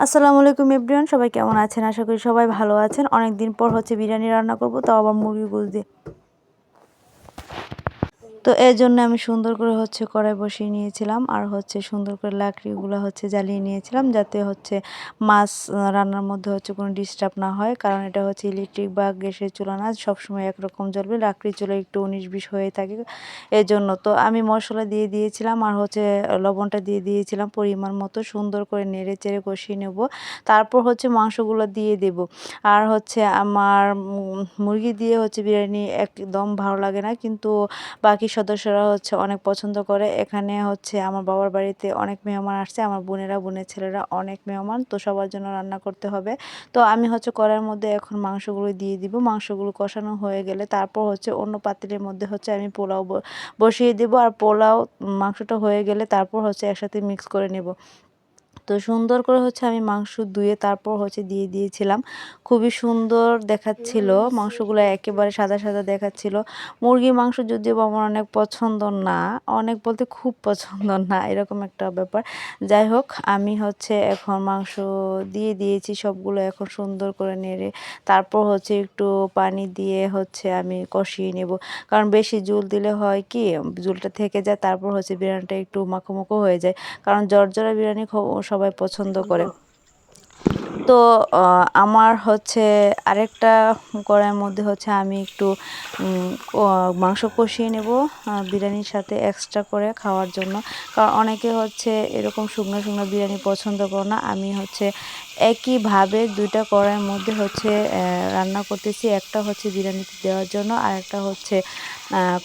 আসসালামু আলাইকুম এভরিওয়ান, সবাই কেমন আছেন? আশা করি সবাই ভালো আছেন। অনেক দিন পর বিরিয়ানি রান্না করব, তাও আবার মুরগির গোশত দিয়ে। তো এর জন্য আমি সুন্দর করে কড়াই বসিয়ে নিয়েছিলাম, আর সুন্দর করে লাকড়িগুলো জ্বালিয়ে নিয়েছিলাম, যাতে মাছ রান্নার মধ্যে কোনো ডিস্টার্ব না হয়। কারণ এটা ইলেকট্রিক বা গ্যাসের চুলা না, সবসময় একরকম জ্বলবে। লাকড়ির চুলা একটু 19-20 হয়ে থাকে, এর জন্য। তো আমি মশলা দিয়ে দিয়েছিলাম, আর লবণটা দিয়ে দিয়েছিলাম পরিমাণ মতো। সুন্দর করে নেড়ে চেড়ে কষিয়ে নেব। তারপর মাংসগুলো দিয়ে দেব। আর আমার মুরগি দিয়ে বিরিয়ানি একদম ভালো লাগে না, কিন্তু বাকি সদস্যরা অনেক পছন্দ করে। এখানে আমার বাবার বাড়িতে অনেক মেহমান আসছে, আমার বোনের ছেলেরা অনেক মেহমান, তো সবার জন্য রান্না করতে হবে। তো আমি কড়াইয়ের মধ্যে এখন মাংসগুলো দিয়ে দিব। মাংসগুলো কষানো হয়ে গেলে তারপর অন্য পাত্রের মধ্যে আমি পোলাও বসিয়ে দেব। আর পোলাও মাংসটা হয়ে গেলে তারপর একসাথে মিক্স করে নেব। তো সুন্দর করে আমি মাংস ধুয়ে তারপর দিয়ে দিয়েছিলাম। খুবই সুন্দর দেখাচ্ছিল, মাংসগুলো একেবারে সাদা সাদা দেখাচ্ছিল। মুরগির মাংস যদিও আমার অনেক পছন্দ না, অনেক বলতে খুব পছন্দ না, এরকম একটা ব্যাপার। যাই হোক, আমি এখন মাংস দিয়ে দিয়েছি সবগুলো। এখন সুন্দর করে নেড়ে তারপর একটু পানি দিয়ে আমি কষিয়ে নেব। কারণ বেশি ঝোল দিলে হয় কি, ঝোলটা থেকে যায়, তারপর বিরিয়ানিটা একটু মাখো মাখো হয়ে যায়। কারণ জর্জরা বিরিয়ানি সবাই পছন্দ করে। তো আমার আরেকটা কড়াইয়ের মধ্যে আমি একটু মাংস কষিয়ে নেব বিরিয়ানির সাথে এক্সট্রা করে খাওয়ার জন্য। কারণ অনেকে এরকম শুকনো শুকনো বিরিয়ানি পছন্দ করে না। আমি একইভাবে দুইটা কড়াইয়ের মধ্যে রান্না করতেছি। একটা বিরিয়ানিতে দেওয়ার জন্য, আর একটা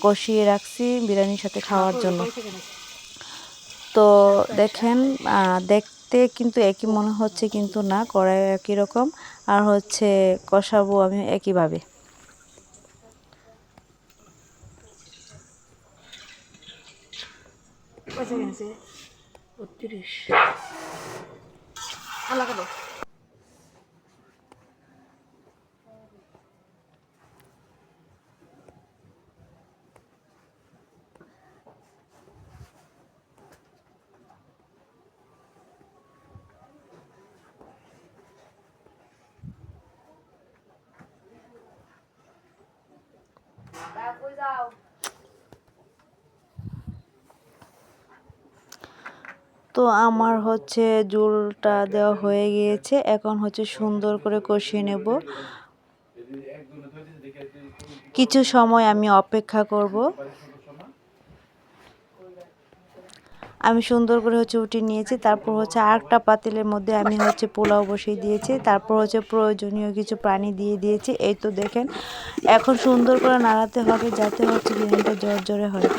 কষিয়ে রাখছি বিরিয়ানির সাথে খাওয়ার জন্য। তো দেখেন, দেখতে কিন্তু একই মনে হচ্ছে, কিন্তু না, কড়াই একই রকম। আর কষাবো আমি একইভাবে। তো আমার ঝোলটা দেওয়া হয়ে গিয়েছে। এখন সুন্দর করে কষিয়ে নেব। কিছু সময় আমি অপেক্ষা করব। আমি সুন্দর করে উঠিয়ে নিয়েছি। তারপর আরেকটা পাতিলের মধ্যে আমি পোলাও বসিয়ে দিয়েছি। তারপর প্রয়োজনীয় কিছু পানি দিয়ে দিয়েছি। এই তো দেখেন, এখন সুন্দর করে নাড়াতে হবে, যাতে বিরিয়ানিটা ঝরঝরে হয়।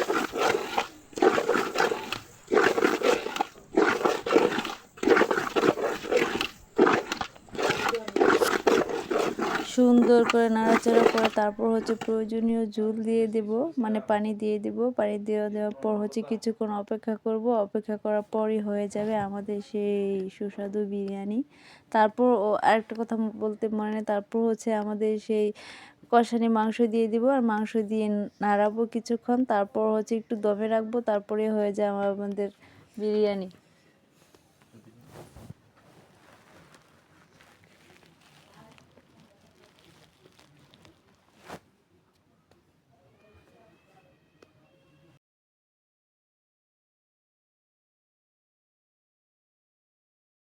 সুন্দর করে নাড়াচাড়া করে তারপর প্রয়োজনীয় ঝোল দিয়ে দেব, মানে পানি দিয়ে দেব। পানি দেওয়ার পর কিছুক্ষণ অপেক্ষা করব। অপেক্ষা করার পরই হয়ে যাবে আমাদের সেই সুস্বাদু বিরিয়ানি। তারপর আরেকটা কথা বলতে মনে নেই, তারপর আমাদের সেই কষানি মাংস দিয়ে দিব, আর মাংস দিয়ে নাড়াবো কিছুক্ষণ। তারপর একটু দমে রাখবো, তারপরে হয়ে যায় আমাদের বিরিয়ানি।